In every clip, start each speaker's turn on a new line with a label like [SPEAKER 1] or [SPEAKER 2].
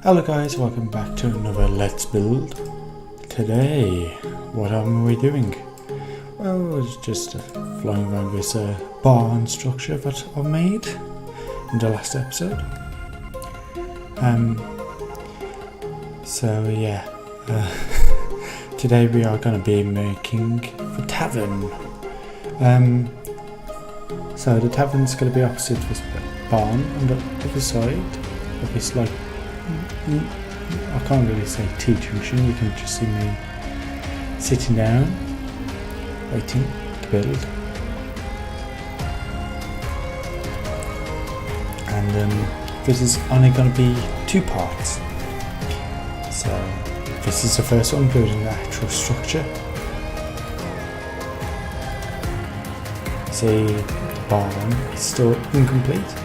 [SPEAKER 1] Hello guys, welcome back to another Let's Build. Today, what are we doing? Well, it's just flying around this barn structure that I made in the last episode. Today we are going to be making the tavern. So the tavern's going to be opposite this barn on the other side of this, like, I can't really say T-junction, you can just see me sitting down, waiting to build. And this is only going to be two parts. So this is the first one, building the actual structure. See, the barn is still incomplete.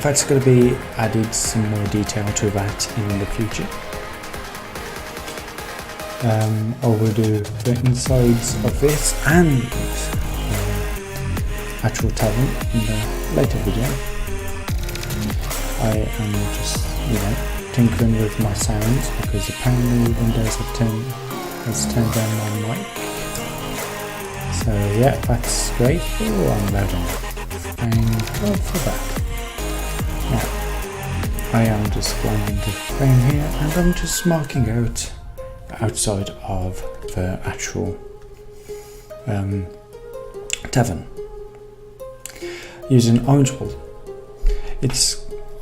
[SPEAKER 1] That's going to be added some more detail to that in the future. I will do the insides of this and actual tavern in the later video. I am just, tinkering with my sounds because apparently Windows has turned down my mic. So yeah, that's great. Oh, I'm loading. Thank God for that. Now, I am just flying into frame here and I'm just marking out the outside of the actual tavern using orange wool.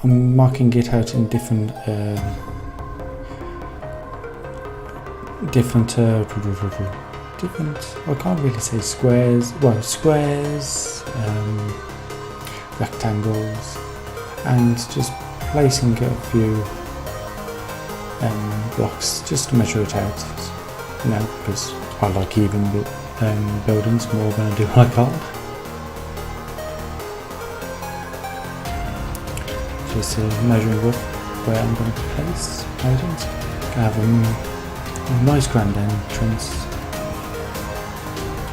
[SPEAKER 1] I'm marking it out in different I can't really say squares, rectangles, and just placing a few blocks just to measure it out, because I like even buildings more than I do like hard. Just measuring up where I'm going to place items. I have a nice grand entrance.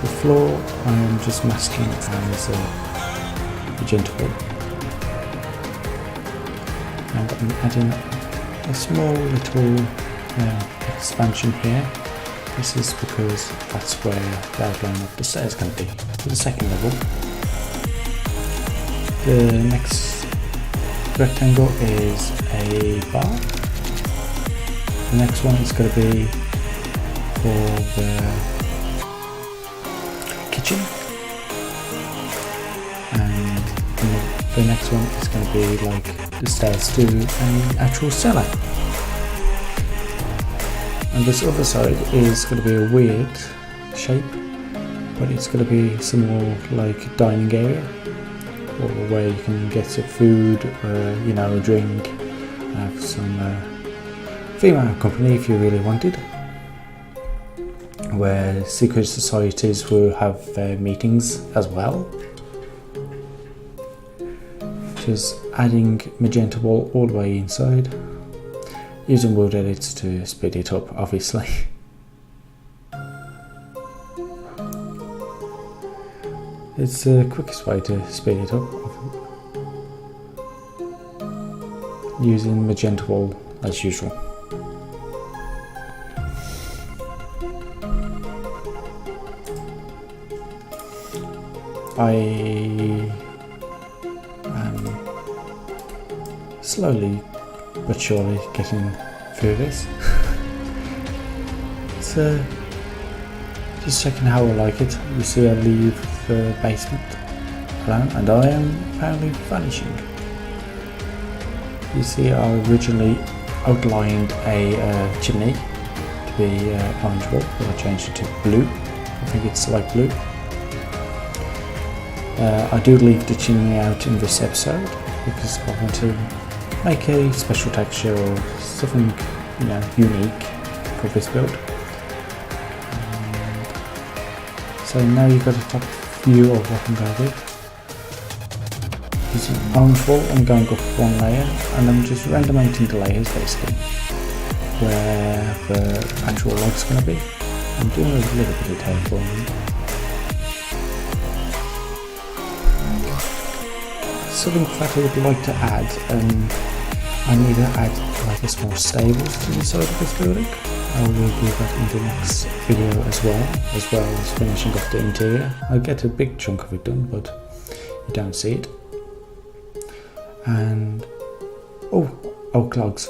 [SPEAKER 1] The floor I am just masking as magenta wool. And I'm adding a small little expansion here. This is because that's where the outline of the stairs is going to be, for the second level. The next rectangle is a bar. The next one is going to be for the kitchen. And the next one is going to be like the stairs to an actual cellar. And this other side is going to be a weird shape, but it's going to be some more like dining area, or where you can get some food, a drink, have some female company if you really wanted, where secret societies will have their meetings as well. Just adding magenta wool all the way inside, using world edits to speed it up, obviously. It's the quickest way to speed it up, using magenta wool as usual. I am slowly but surely getting through this. It's just checking how I like it. You see I leave the basement alone and I am apparently vanishing. You see I originally outlined a chimney to be orange wool, but I changed it to blue. I think it's like blue. I do leave the chimney out in this episode because I want to make a special texture or something unique for this build. So now you've got a top view of what I'm going to do. Using orange wool, I'm going up one layer and I'm just randomizing the layers basically where the actual log's going to be. I'm doing a little bit of terraforming. Something that I would like to add, I need to add like a small stables to the side of this building. I will do that in the next video as well as finishing off the interior. I get a big chunk of it done, but you don't see it. And oak logs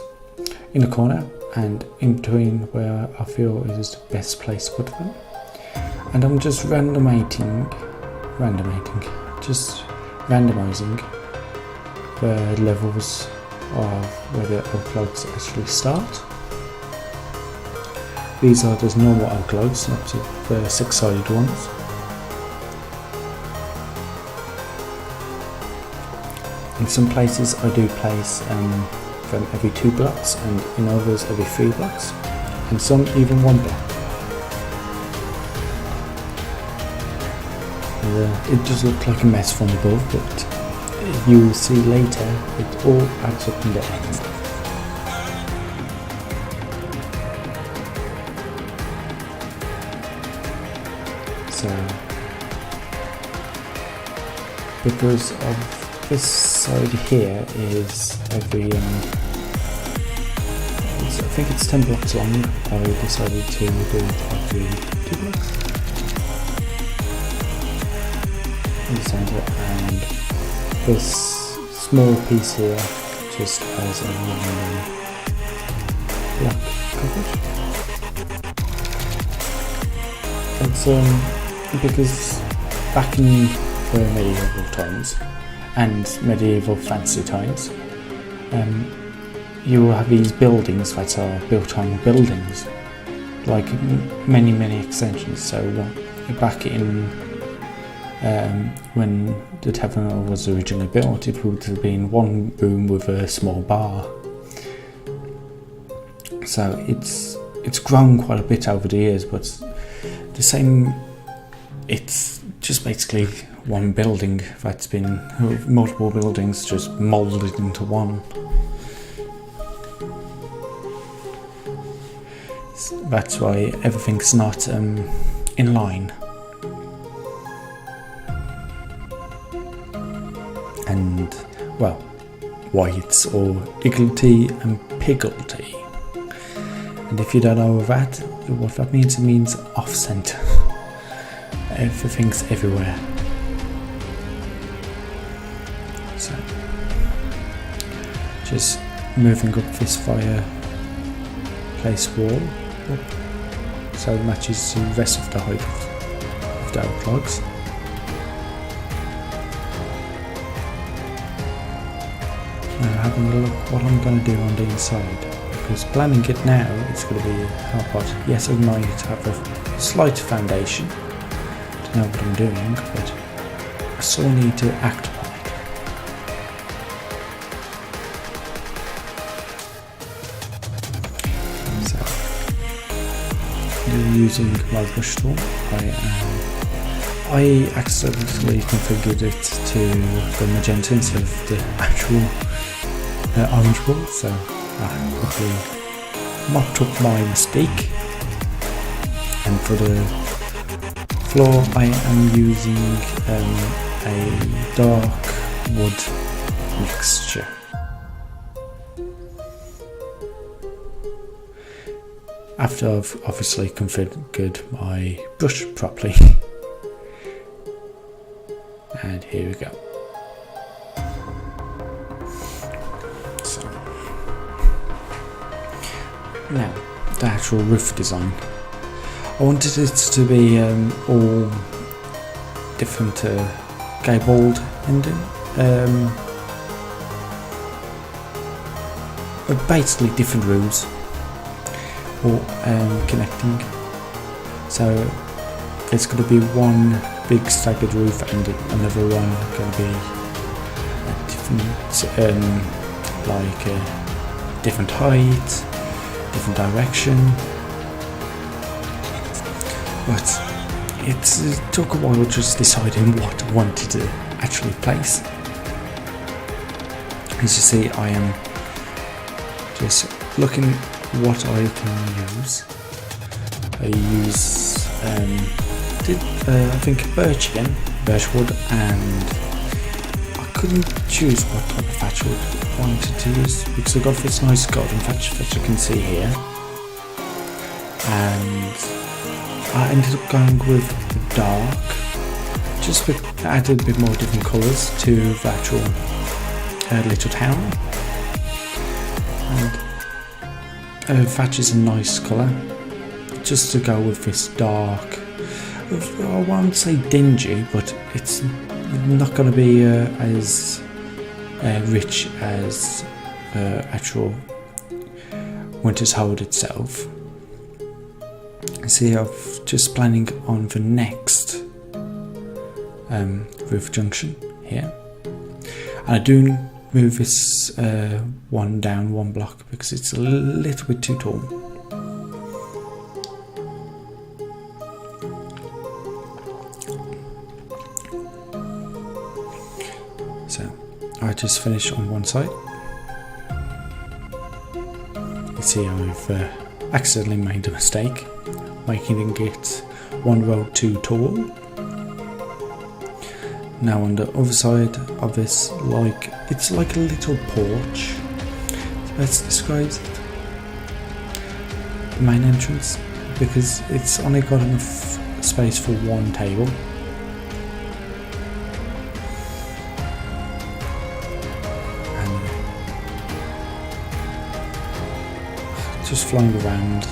[SPEAKER 1] in the corner and in between where I feel is the best place to put them. And I'm just randomizing the levels of where the oak logs actually start. These are just normal oak logs, not the 6-sided ones. In some places I do place from every 2 blocks, and in others every 3 blocks, and some even 1 block. It does look like a mess from above, but you will see later it all adds up in the end. So, because of this side here is every, I think it's 10 blocks long, I decided to do it every 2 blocks. In the centre, and this small piece here just has a black coverage. It's because back in the medieval times and medieval fantasy times, you will have these buildings that are built on buildings, like many extensions. So back in when the Tavern was originally built, it would have been 1 room with a small bar. So it's grown quite a bit over the years, but the same. It's just basically 1 building that's been multiple buildings just moulded into one. That's why everything's not in line. And, well, why it's all higgledy and piggledy. And if you don't know that, what that means, it means off-centre. Everything's everywhere. So, just moving up this fireplace wall up, so it matches the rest of the height of the oak logs. Now having a look what I'm going to do on the inside, because planning it now it's going to be hard part. Yes, I might have a slight foundation to know what I'm doing, but I still need to act upon it. So, using my brush tool, I accidentally configured it to the magenta instead of the actual orange ball, so I quickly mopped up my mistake. And for the floor I am using a dark wood mixture. After I've obviously configured my brush properly. And here we go. So, now, the actual roof design. I wanted it to be all different gabled ending. Basically different roofs, all connecting. So there's going to be one big staggered roof and another one going to be a different, different height, different direction. But it took a while just deciding what I wanted to actually place. As you see, I am just looking what I can use. I use I think birch wood, and I couldn't choose what type of thatch I wanted to use because I got this nice golden thatch that you can see here, and I ended up going with the dark, just added a bit more different colours to the actual little town. And thatch is a nice colour, just to go with this dark, I won't say dingy, but it's not going to be as rich as actual Wintershold itself. See, I'm just planning on the next roof junction here, and I do move this one down one block because it's a little bit too tall. So I just finished on one side. You see I've accidentally made a mistake, making it one row too tall. Now on the other side of this, it's like a little porch. Let's describe it. The main entrance, because it's only got enough space for one table. And just flying around,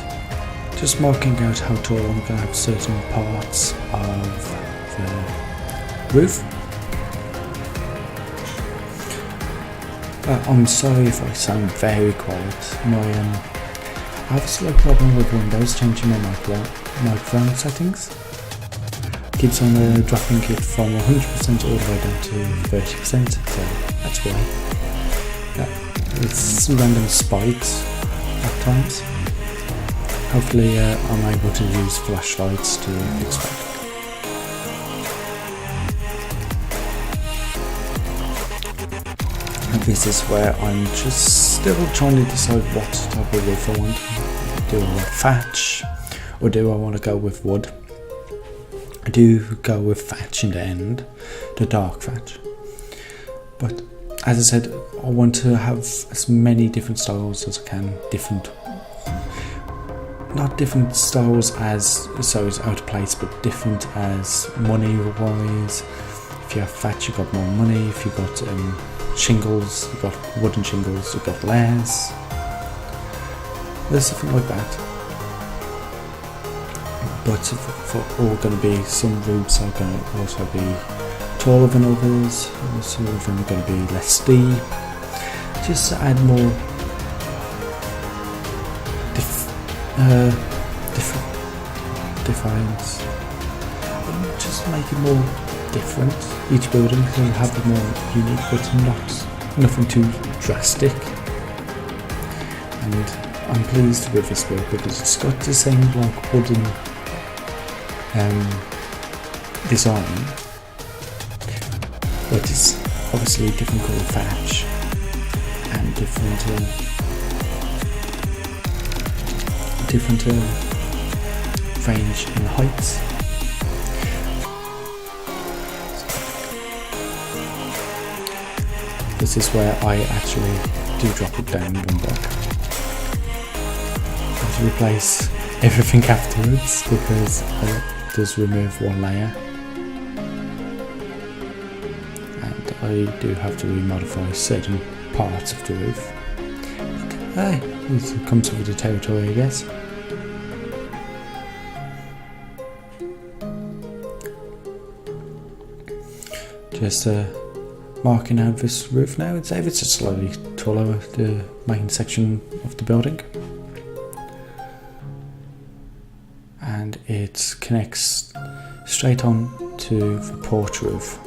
[SPEAKER 1] just marking out how tall I'm going to have certain parts of the roof. I'm sorry if I sound very quiet. I have a slow problem with Windows changing my microphone settings. Keeps on dropping it from 100% all the way down to 30%, so that's why. It's some random spikes at times. Hopefully I'm able to use flashlights to fix that. This is where I'm just still trying to decide what type of roof I want. Do I want thatch, or do I want to go with wood? I do go with thatch in the end, the dark thatch. But as I said, I want to have as many different styles as I can. Not different styles as so it's out of place, but different as money wise. If you have thatch, you got more money. If you got shingles, you've got wooden shingles, you've got layers. There's something like that. But for all going to be, some roofs are going to also be taller than others, and some of them are going to be less steep. Just to add more defiance. Just make it more different. Each building can have it more unique, but nothing too drastic. And I'm pleased with this build because it's got the same like wooden design, but it's obviously different colour thatch and different range in heights. This is where I actually do drop it down one block. I have to replace everything afterwards because it does remove one layer. And I do have to remodify certain parts of the roof. But hey, it comes with the territory, I guess. Just marking out this roof now. It's just slightly taller, the main section of the building, and it connects straight on to the porch roof.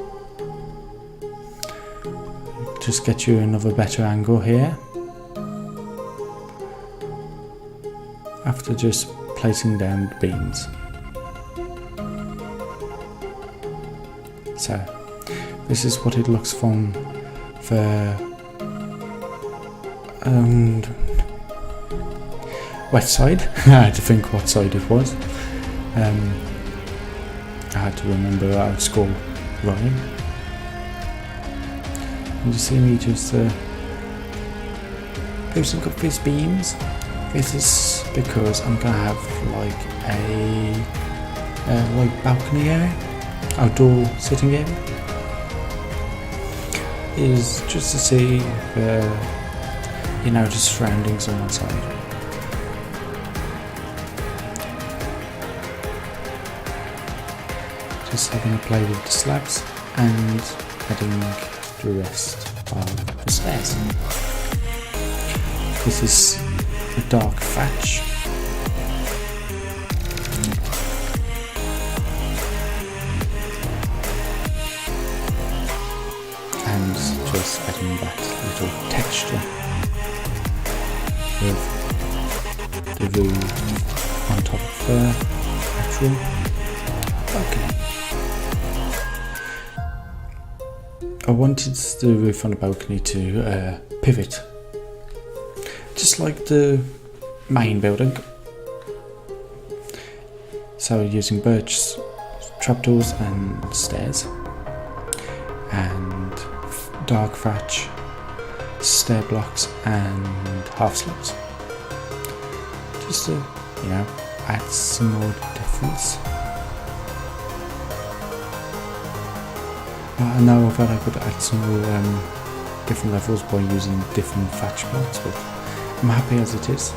[SPEAKER 1] Just get you another better angle here after just placing down the beams. So this is what it looks from the west side. I had to think what side it was. I had to remember our school rhyme. And you see me just boosting up these beams. This is because I'm gonna have like a like balcony area, outdoor sitting area. Is just to see you know, the surroundings on one side. Just having a play with the slabs and adding the rest of the stairs. This is a dark thatch. And just adding that little texture with the roof on top of the actual balcony. I wanted the roof on the balcony to pivot, just like the main building. So using birch trapdoors and stairs, and dark thatch, stair blocks and half slabs, just to, you know, add some more difference. I know that I could add some more different levels by using different thatch blocks, but I'm happy as it is.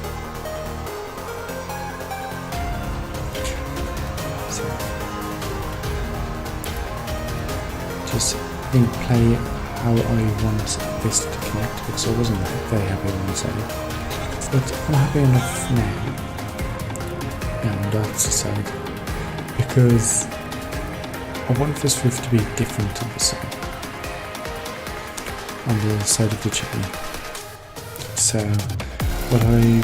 [SPEAKER 1] So, just replay how I want this to connect, because I wasn't very happy when I said it. But I'm happy enough now, and that's the side, because I want this roof to be different to the side, on the side of the chimney. So what I'm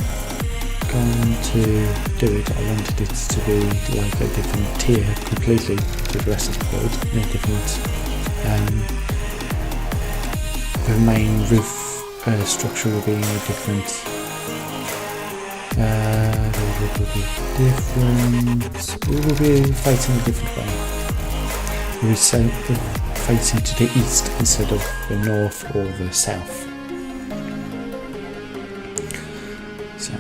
[SPEAKER 1] going to do it, I wanted it to be like a different tier completely to the rest of the build, in a different the main roof structure will be in a different it will be facing a different way. It will be facing to the east instead of the north or the south. So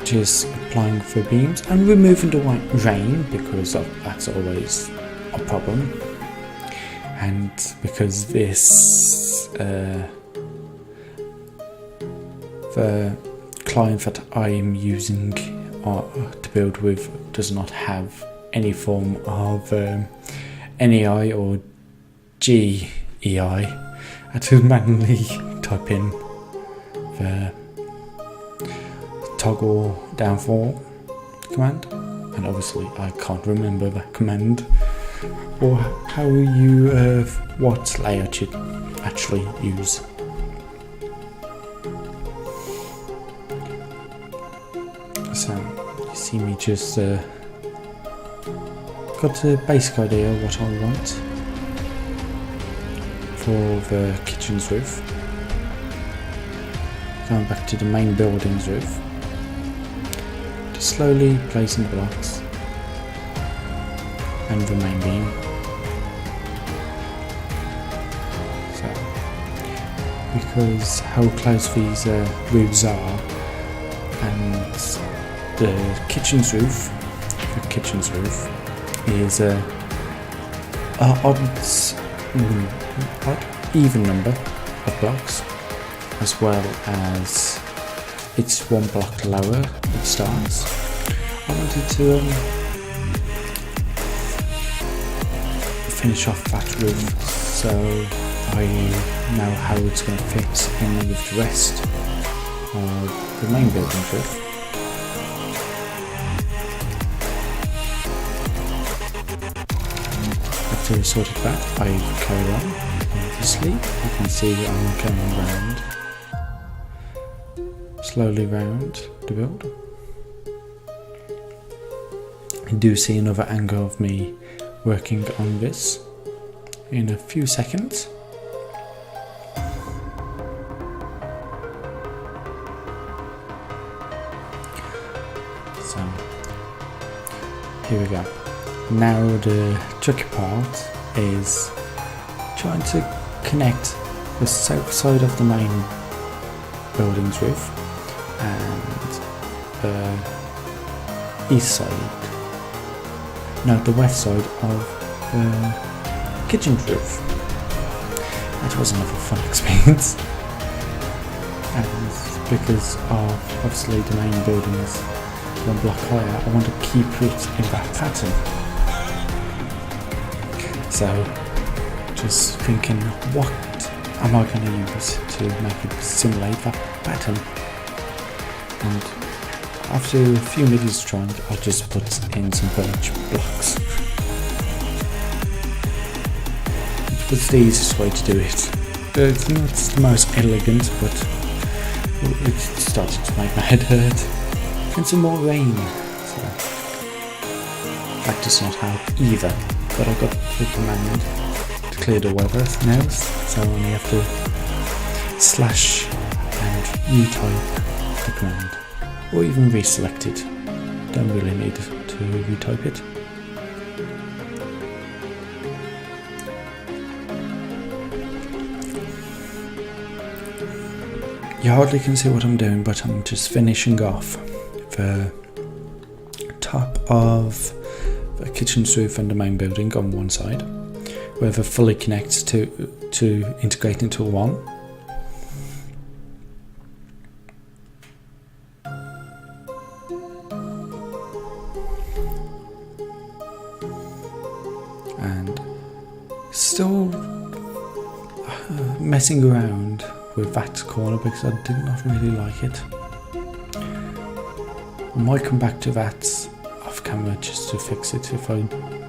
[SPEAKER 1] just applying for beams and removing the rain, because that's always a problem. And because this the client that I'm using to build with does not have any form of NEI or GEI, I had to manually type in the toggle downfall command, and obviously I can't remember that command, or how you what layout you actually use. So you see me just got a basic idea of what I want for the kitchen's roof. Going back to the main building's roof, just slowly placing the blocks and the main beam. So, because how close these roofs are, and the kitchen's roof is a odd even number of blocks, as well as it's one block lower it starts. I wanted to finish off that roof, so I know how it's going to fit in with the rest of the main building's roof. After I sorted that, I carried on. Obviously, you can see I'm going round, slowly round the build. I do see another angle of me working on this in a few seconds. So here we go. Now the tricky part is trying to connect the south side of the main building's roof and the east side, no, the west side of the kitchen's roof. That was another fun experience. And because of obviously the main building is one block higher, I want to keep it in that pattern. So just thinking, what am I going to use to make it simulate that pattern? And after a few minutes trying, I'll just put in some birch blocks. It was the easiest way to do it. It's not the most elegant, but it started to make my head hurt. And some more rain, so that does not help either. But I got the command to clear the weather now, so I only have to slash and retype the command, or even reselect it. Don't really need to retype it. You hardly can see what I'm doing, but I'm just finishing off the top of the kitchen's roof and the main building on one side, where the fully connects to integrate into one. And still messing around with that corner because I did not really like it. I might come back to that off camera just to fix it if I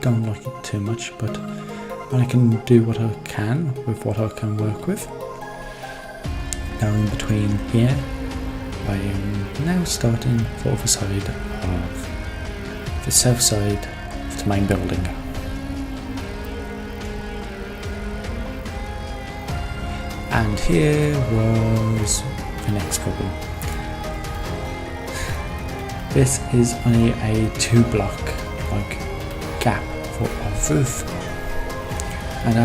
[SPEAKER 1] don't like it too much, but I can do what I can with what I can work with. Now in between here, I am now starting the other side of the south side of the main building. And here was the next problem. This is only a 2-block gap for a roof, and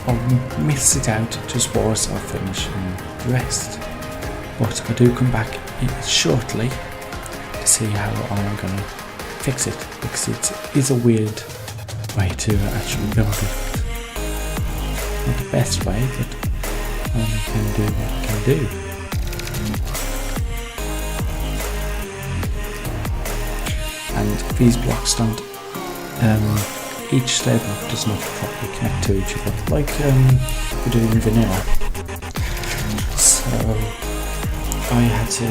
[SPEAKER 1] I'll miss it out just whilst I finish the rest. But I do come back shortly to see how I'm going to fix it, because it is a weird way to actually build it. Not the best way, but I can do what I can do. And these blocks don't, each stair block does not properly connect to each other, like we do in vanilla. So I had to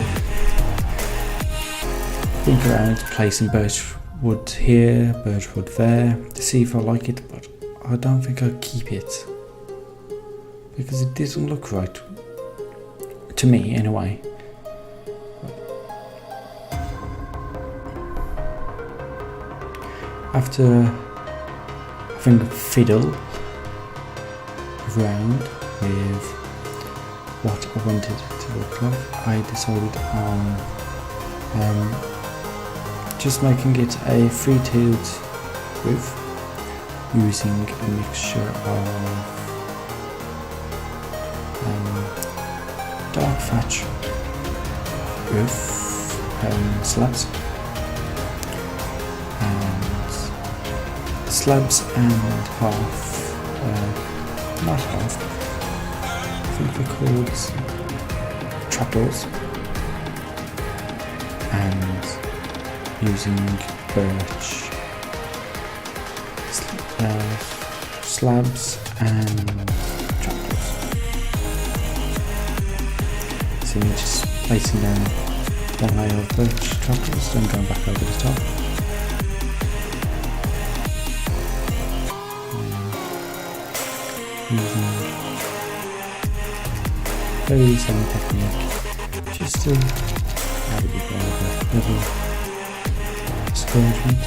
[SPEAKER 1] think around placing birchwood here, birchwood there, to see if I like it, but I don't think I'll keep it, because it doesn't look right, to me anyway. After having a fiddle around with what I wanted to look like, I decided on just making it a 3-tiered roof using a mixture of dark thatch roof slabs and half, not half, I think they're called trapdoors, and using birch slabs and trapdoors. So you're just placing down one layer of birch trapdoors, then going back over the top. Using very same technique, just to add a bit of level discouragement,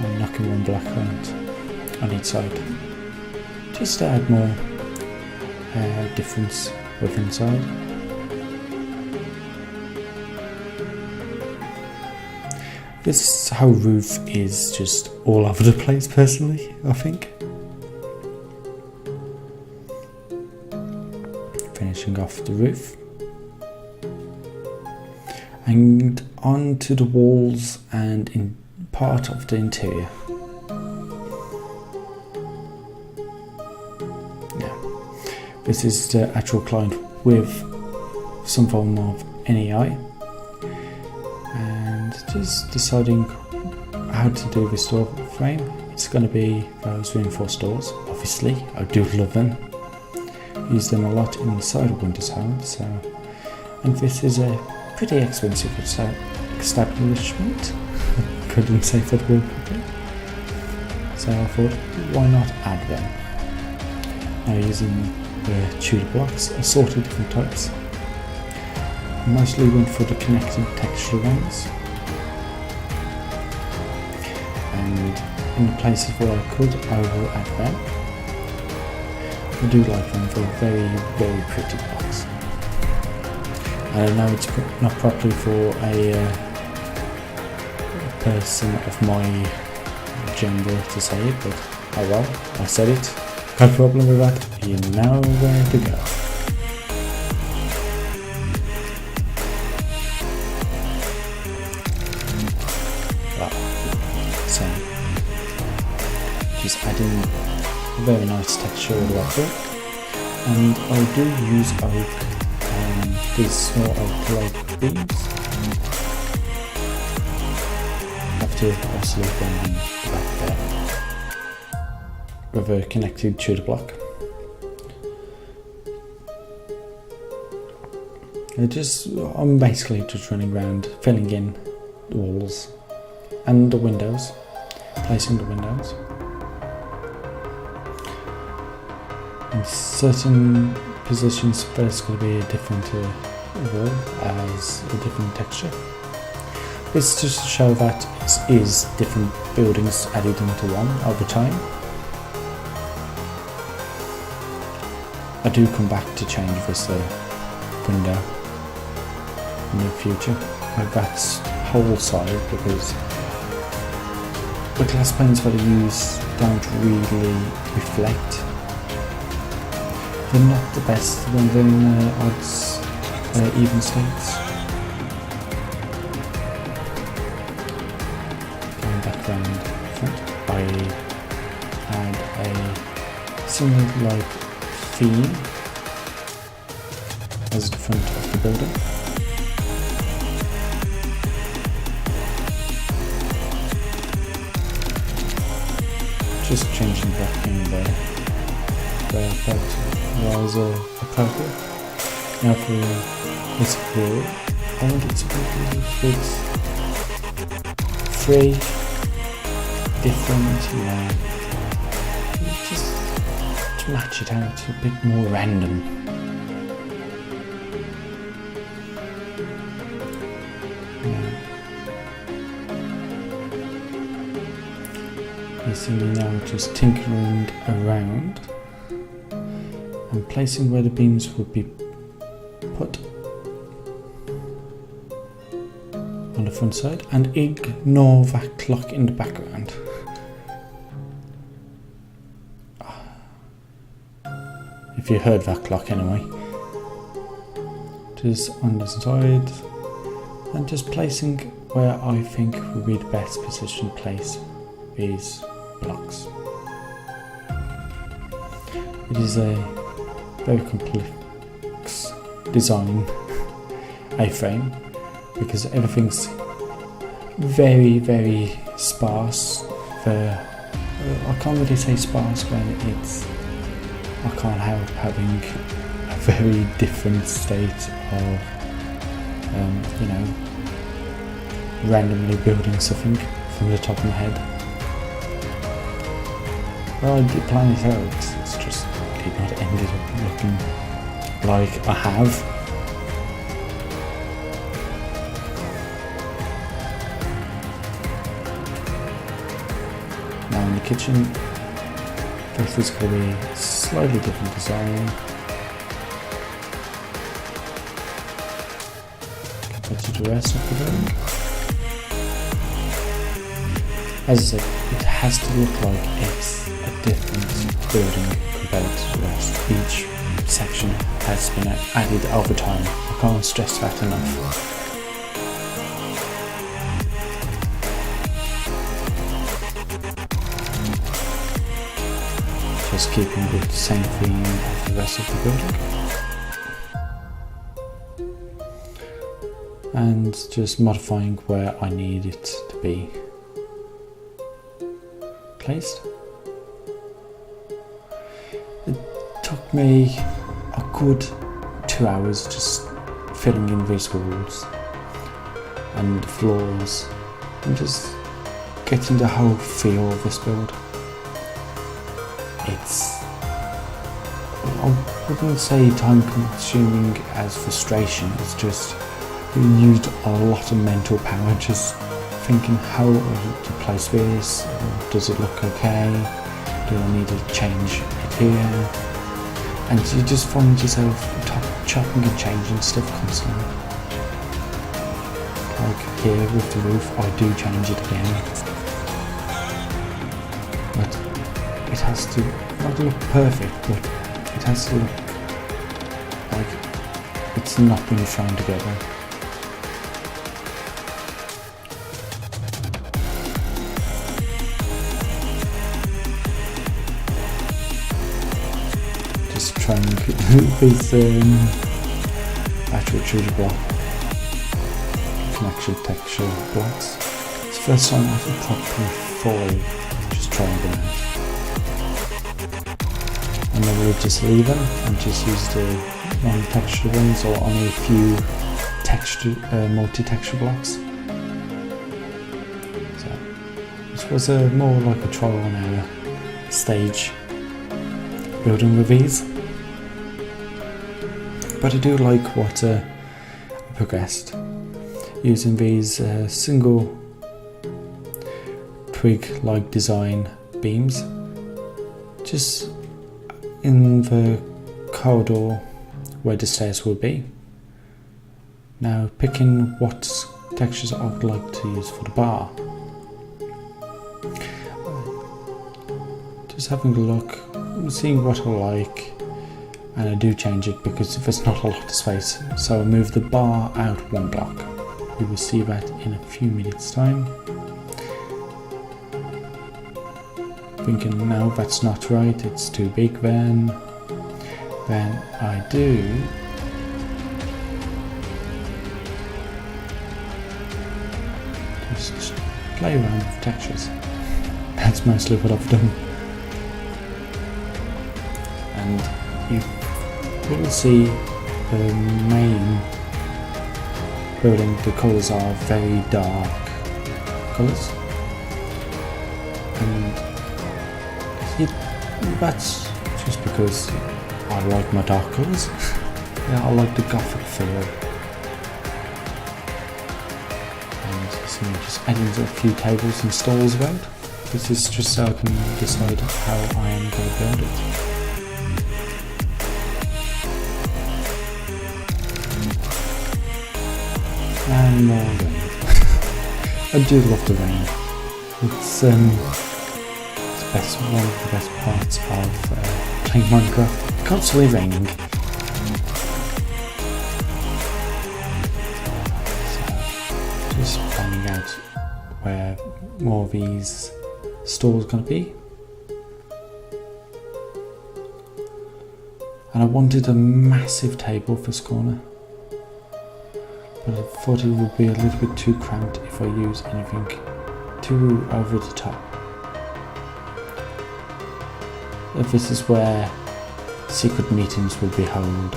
[SPEAKER 1] and knocking one block around on each side, just to add more difference with inside. This whole roof is just all over the place personally, I think. finishing off the roof. And onto the walls and in part of the interior. Yeah, this is the actual client with some form of NEI, and just deciding how to do this door frame. It's going to be those reinforced doors. Obviously, I do love them. Use them a lot inside of Wintershold. So, and this is a pretty expensive establishment. Couldn't say for the word properly. So I thought, why not add them? Now using the Tudor blocks, assorted different types. Mostly went for the connected texture ones. And in the places where I could, I will add them. I do like them, they're very, very pretty blocks. I know it's not properly for a person of my gender to say it, but oh well, I said it. No problem with that, you know where to go. So, just adding very nice texture all the way through. And I do use oak, these small oak-like beams. Have to also leave them back there with a connected Tudor block. I'm basically just running around filling in the walls and the windows, placing the windows. In certain positions there's going to be a different wall as a different texture. It's just to show that it is different buildings added into one over time. I do come back to change this window in the future, like that whole side, because the glass panes that I use don't really reflect. They're not the best when they're in odds, even states. Going back round front, I add a similar like theme as the front of the building. Just changing that in there. That was appropriate. Now for this wall, I want it to be with 3 different, just to match it out a bit more random. You see me now just tinkering around and placing where the beams would be put on the front side, and ignore that clock in the background. If you heard that clock anyway. Just on the side and just placing where I think would be the best position to place these blocks. It is a very complex design A-frame because everything's very, very sparse. I can't really say sparse when I can't help having a very different state of randomly building something from the top of my head. Well, I did plan it out, it's just did not end up looking like I have. Now in the kitchen, this is going to be a slightly different design compared to the rest of the building. As I said, it has to look like it's a different building compared to the rest. Each section has been added over time. I can't stress that enough. Just keeping with the same theme of the rest of the building. And just modifying where I need it to be placed. It took me a good 2 hours just filling in these walls and the floors and just getting the whole feel of this build. It's, I wouldn't say time consuming as frustration, it's just we used a lot of mental power just thinking how to place this, does it look okay, do I need to change it here, and you just find yourself chopping and changing stuff constantly. Like here with the roof, I do change it again, but it has to not look perfect, but it has to look like it's not been thrown together. Just trying these actual extruder block connection texture blocks. It's the first time I've properly fully just trying them out. And then we'll just leave them and just use the non-texture ones or only a few texture, multi-texture blocks. So this was more like a trial and error stage building with these. But I do like what I progressed using these single twig-like design beams. Just in the corridor where the stairs will be. Now picking what textures I would like to use for the bar. Just having a look, seeing what I like, and I do change it because there's not a lot of space, so I move the bar out one block. You will see that in a few minutes time. Thinking no, that's not right, it's too big, then I do just play around with textures. That's mostly what I've done. And you will see the main building, the colours are very dark colours. And that's just because I like my dark colours. Yeah, I like the gothic feel. And so I'm just adding a few tables and stalls around. This is just so I can decide how I am going to build it. And more rain. I do love the rain. It's one of the best parts of playing Minecraft. Constantly raining. So, just finding out where more of these stalls are going to be. And I wanted a massive table for this corner. But I thought it would be a little bit too cramped if I use anything too over the top. This is where secret meetings will be held and,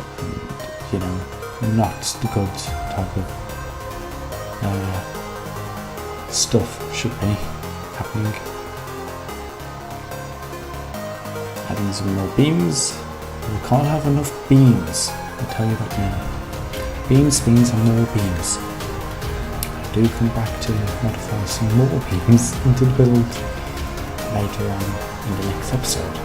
[SPEAKER 1] you know, not the good type of stuff should be happening. Adding some more beams. We can't have enough beams, I'll tell you that now. Beams, and more beams. I do come back to modify some more beams into the build later on in the next episode.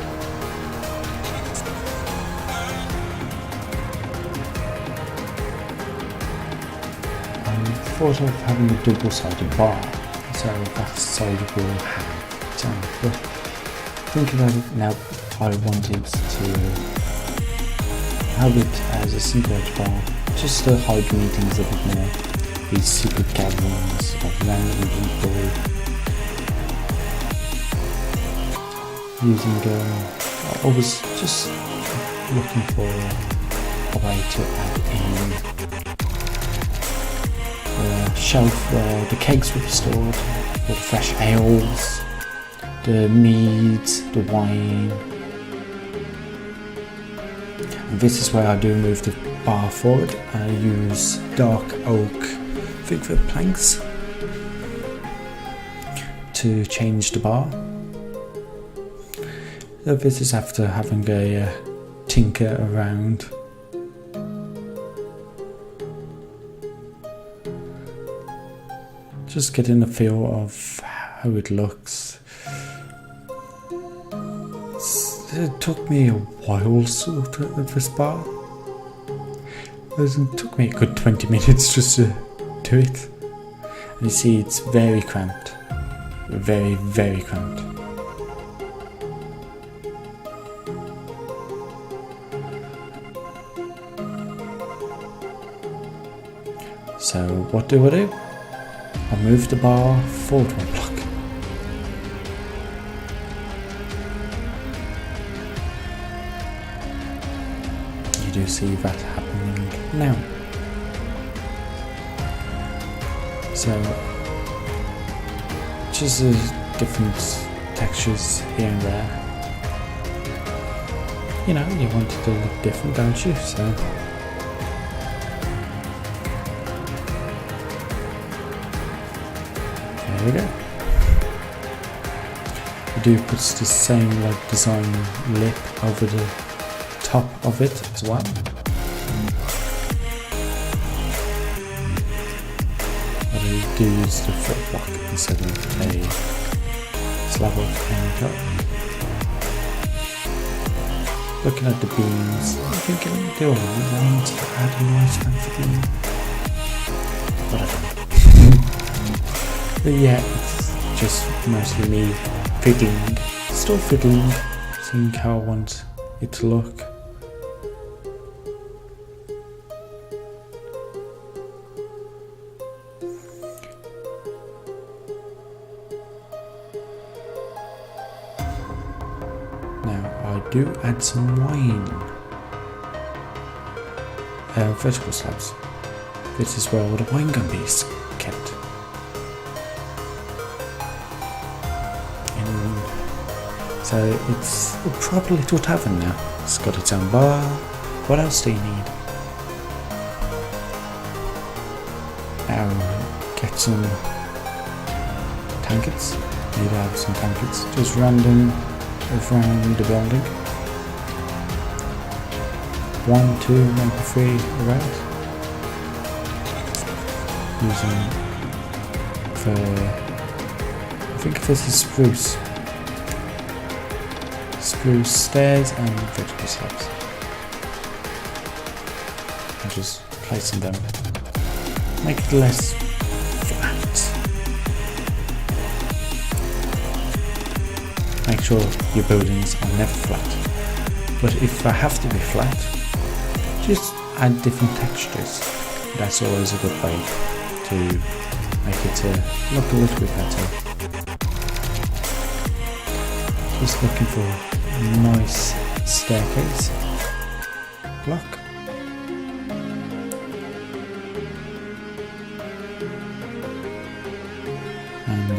[SPEAKER 1] I thought of having a double-sided bar, so that side will have its own. But think about it now, I wanted to have it as a simple edge bar, just to hide meetings a bit more. These secret gatherings of random people using I was just looking for a way to add in the shelf where the kegs would be stored, the fresh ales, the meads, the wine. And this is where I do move the bar forward. I use dark oak figure planks to change the bar. So this is after having a tinker around. Just getting a feel of how it looks. It took me a while sort of this bar. It took me a good 20 minutes just to do it. And you see it's very cramped. Very, very cramped. So what do? I move the bar forward one block. You do see that happening now. So just different textures here and there. You know, you want it to look different, don't you? So there we go. I do put the same like design lip over the top of it as well. But I do use the foot block instead of a slab of paint up. Looking at the beams, I'm thinking, do I want to add a nice fancy beam? But I don't. But yeah, it's just mostly me fiddling, still fiddling, seeing how I want it to look. Now I do add some wine. Vertical slabs. This is where all the wine gun is kept. So it's a proper little tavern now. It's got its own bar. What else do you need? Now get some tankards. Need to have some tankards. Just random around the building. 1, 2, maybe 3 around. Using I think this is spruce. Spruce stairs and vertical slabs. And just placing them. Make it less flat. Make sure your buildings are never flat. But if I have to be flat, just add different textures. That's always a good way to make it look a little bit better. Just looking for a nice staircase block. And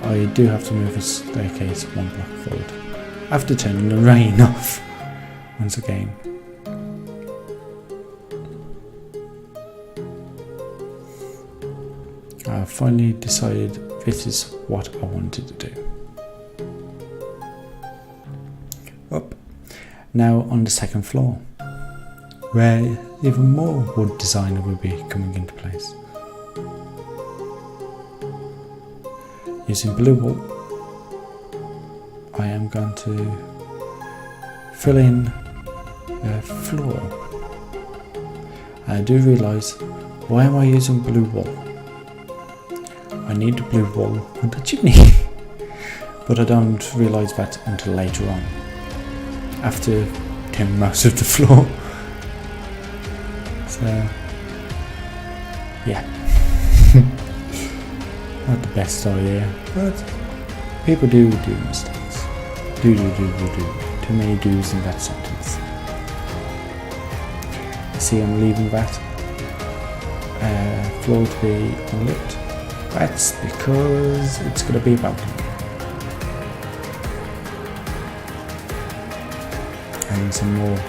[SPEAKER 1] I do have to move a staircase 1 block forward after turning the rain off once again. I finally decided this is what I wanted to do. Up. Now on the second floor, where even more wood design will be coming into place. Using blue wool, I am going to fill in a floor. I do realise, why am I using blue wool? I need the blue wool on the chimney. But I don't realise that until later on. After doing most of the floor, yeah. Not the best idea, but people do mistakes. Do. Too many do's in that sentence. See, I'm leaving that floor to be unlit. That's because it's going to be a balcony. And some more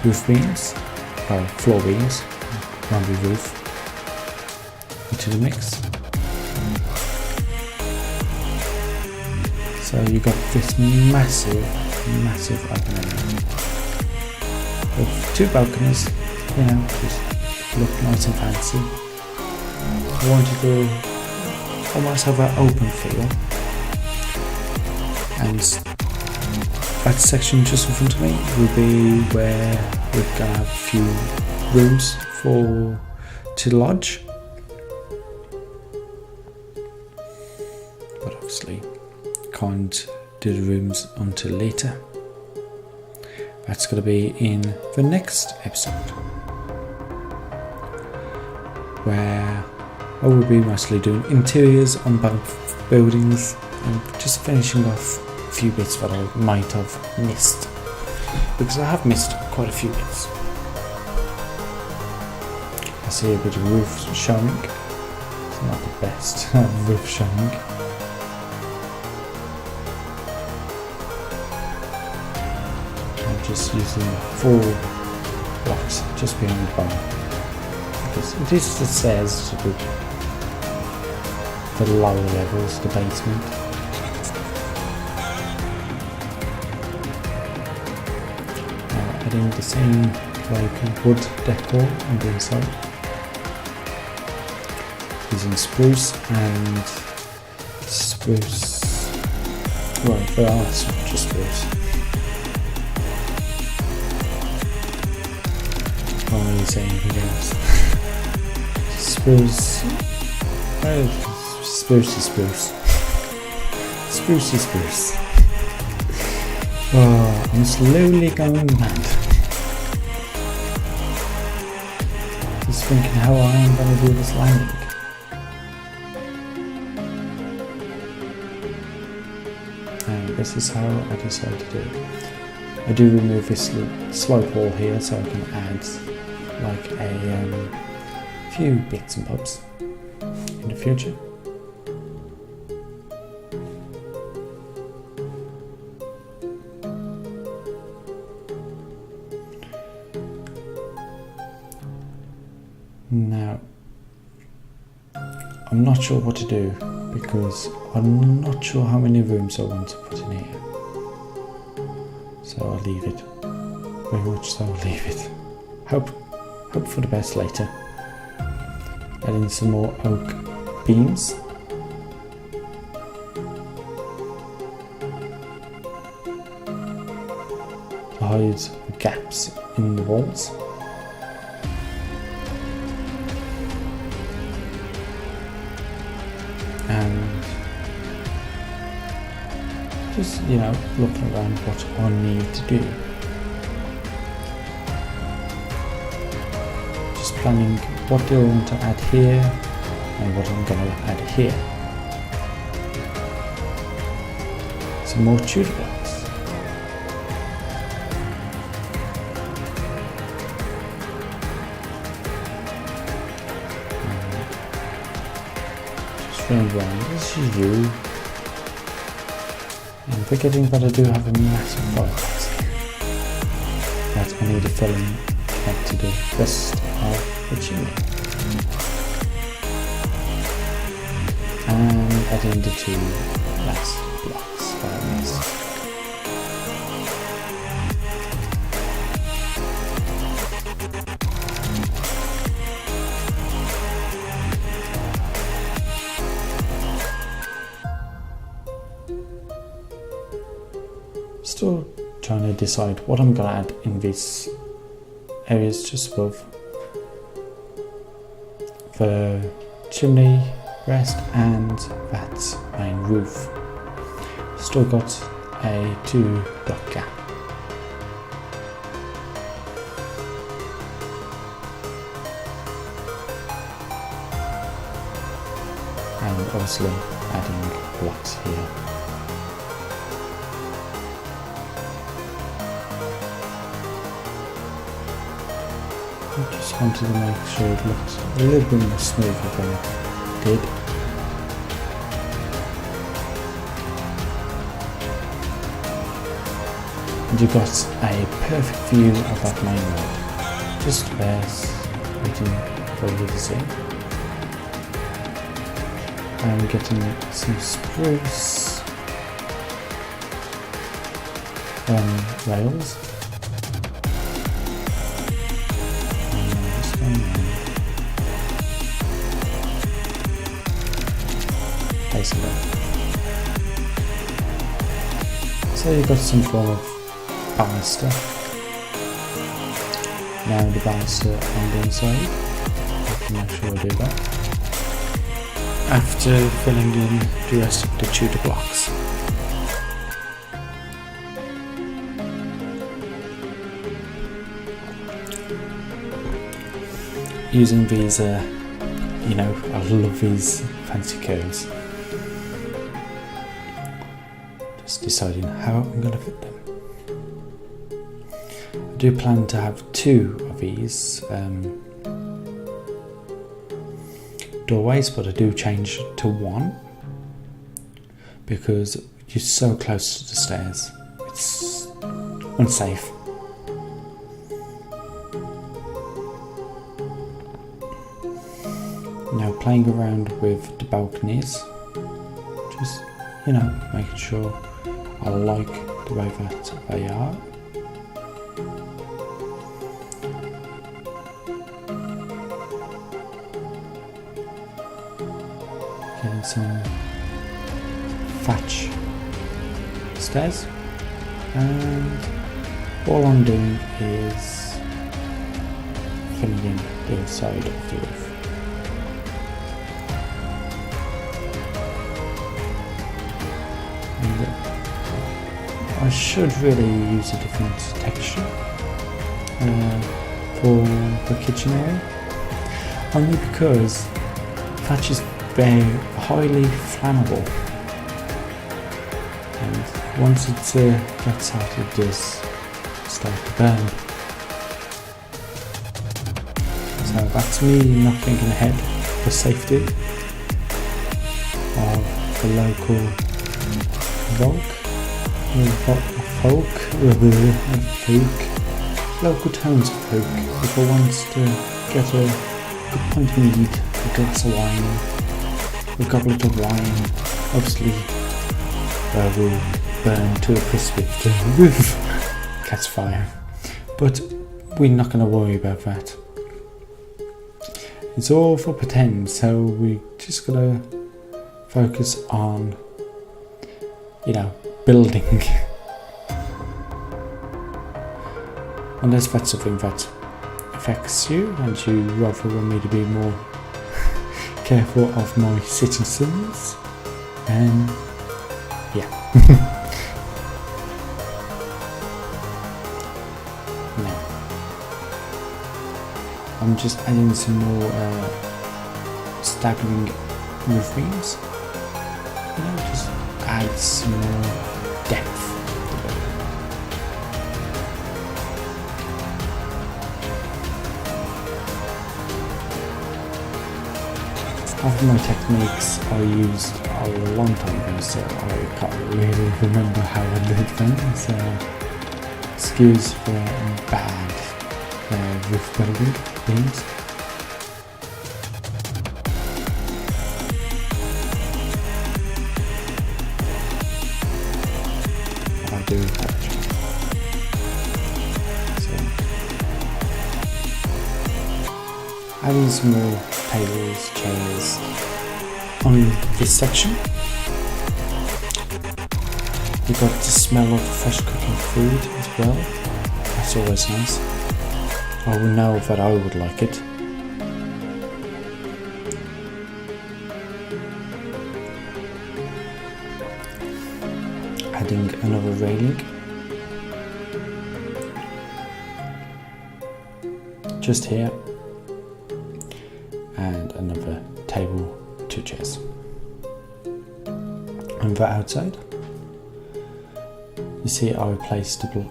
[SPEAKER 1] roof beams, well, floor beams, around the roof, into the mix. So you got this massive opening with two balconies, you know, just look nice and fancy. I wanted to almost have an open feel, and that section just in front of me will be where we're gonna have a few rooms to lodge, but obviously can't do the rooms until later. That's going to be in the next episode, where I will be mostly doing interiors on both buildings and just finishing off a few bits that I might have missed, because I have missed quite a few bits. I see a bit of roof showing. It's not the best roof showing. Just using 4 blocks just behind the bar, because it is the stairs to the lower levels, the basement. Adding the same like wood decor on the inside, using spruce and spruce. Well, there are just spruce. Can't really say anything else. Spruce. Spruce. Oh, I'm slowly going mad. Just thinking how I am going to do this landing. And this is how I decided to do it. I do remove this slope wall here so I can add like a few bits and bobs in the future. Now, I'm not sure what to do, because I'm not sure how many rooms I want to put in here. So I'll leave it. Very much so, I'll leave it. Hope for the best later. Add in some more oak beams. To hide the gaps in the walls. And just, you know, looking around what I need to do. Just planning what do I want to add here and what I'm going to add here. Some more Tudor blocks. Just round around, this is you. I'm forgetting that I do have a massive fireplace that I need to fill in connect to the rest of the chimney. And adding the 2 last blocks that I missed. Still trying to decide what I'm gonna add in these areas just above the chimney rest and that main roof. Still got a 2 dot gap. and obviously adding blocks here. I just wanted to make sure it looks a little bit more smoother than it did. And you've got a perfect view of that main road. Just waiting for you to see. I'm getting some spruce rails. Placing them. So you've got some form of baluster. Now the baluster on the inside. I can make sure I do that. After filling in the rest of the Tudor blocks. Using these, you know, I love these fancy curves. Just deciding how I'm going to fit them. I do plan to have 2 of these doorways, but I do change it to 1 because you're so close to the stairs. It's unsafe. Now playing around with the balconies, just, you know, making sure I like the way that they are. Getting some thatch stairs, and all I'm doing is filling in the inside of the roof. I should really use a different texture for the kitchen area, only because thatch is very highly flammable, and once it gets hot it does start to burn. So that's me not thinking ahead for safety of the local local townsfolk. If I want to get a good pint of mead, a glass of wine, a goblet of wine, obviously will burn to a crisp if the roof catch fire, but we're not going to worry about that. It's all for pretend, so we just got to focus on, you know, building. Unless that's something that affects you and you rather want me to be more careful of my citizens, yeah. Now, I'm just adding some more staggering roof beams. You know, just add some more depth to the building. Half of my techniques I used a long time ago, so I can't really remember how I did them, so excuse for bad roof building beams. I do apologize. So, adding some more tables, chairs on this section. You got the smell of fresh cooking food as well. That's always nice. I will know that I would like it. Adding another railing. Just here. And another table, 2 chairs. On the outside, you see I replaced the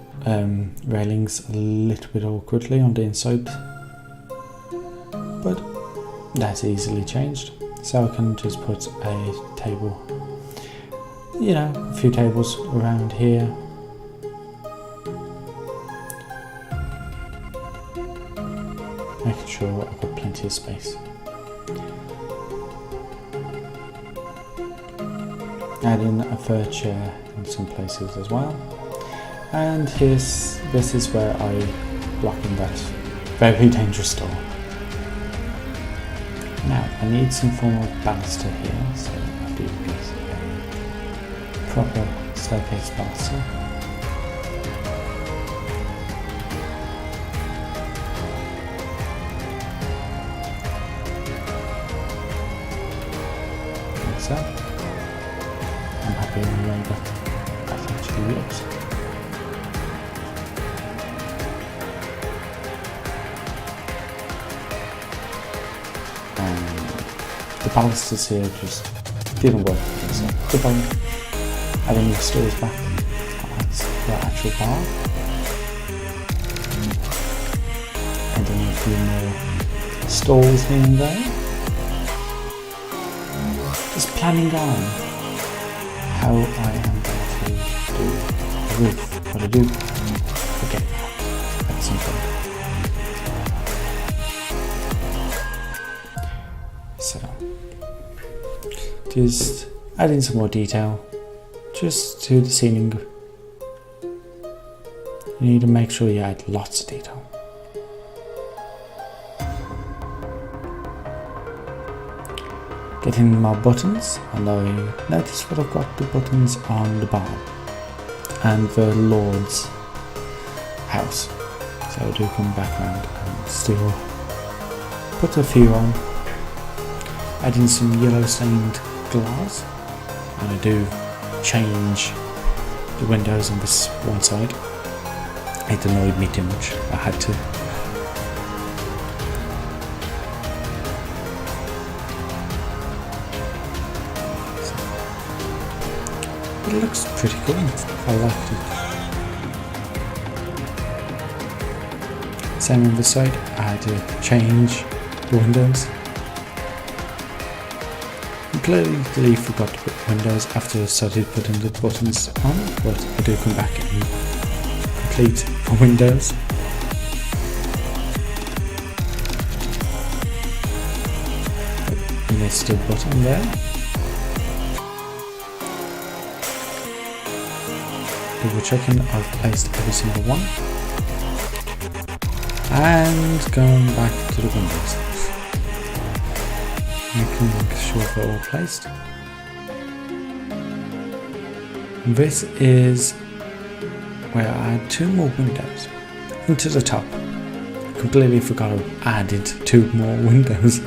[SPEAKER 1] railings a little bit awkwardly on the inside, but that's easily changed. So I can just put a table, you know, a few tables around here. Making sure I've got plenty of space. Add in a third chair in some places as well. And this is where I block in that very dangerous door. Now I need some form of baluster here, so I do use a proper staircase baluster. Like so. I'm happy with the way that actually looks. The balusters here just didn't work, so goodbye. Adding the stairs back, that's the actual bar. Adding a few more stalls here and there. Just planning on how I am going to do the roof, but I do forget that at some point. So, just add in some more detail just to the ceiling. You need to make sure you add lots of detail. Getting my buttons, and I notice that I've got the buttons on the bar and the Lord's house. So I do come back around and still put a few on. Add in some yellow stained glass, and I do change the windows on this one side. It annoyed me too much, I had to. So, it looks pretty cool, I liked it. Same on this side, I had to change the windows. I completely forgot to put windows after I started putting the buttons on, but I do come back and complete the windows. And there's still a button there. Double checking I've placed every single one. And going back to the windows. Making sure they're all placed. And this is where I add 2 more windows into the top. I completely forgot I added 2 more windows.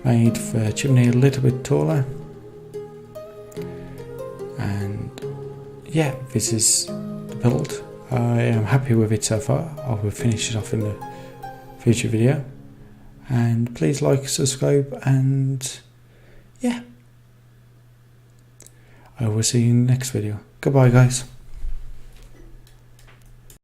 [SPEAKER 1] Made the chimney a little bit taller. And yeah, this is the build. I am happy with it so far. I will finish it off in the future video. And please like, subscribe, and yeah. I will see you in the next video. Goodbye, guys.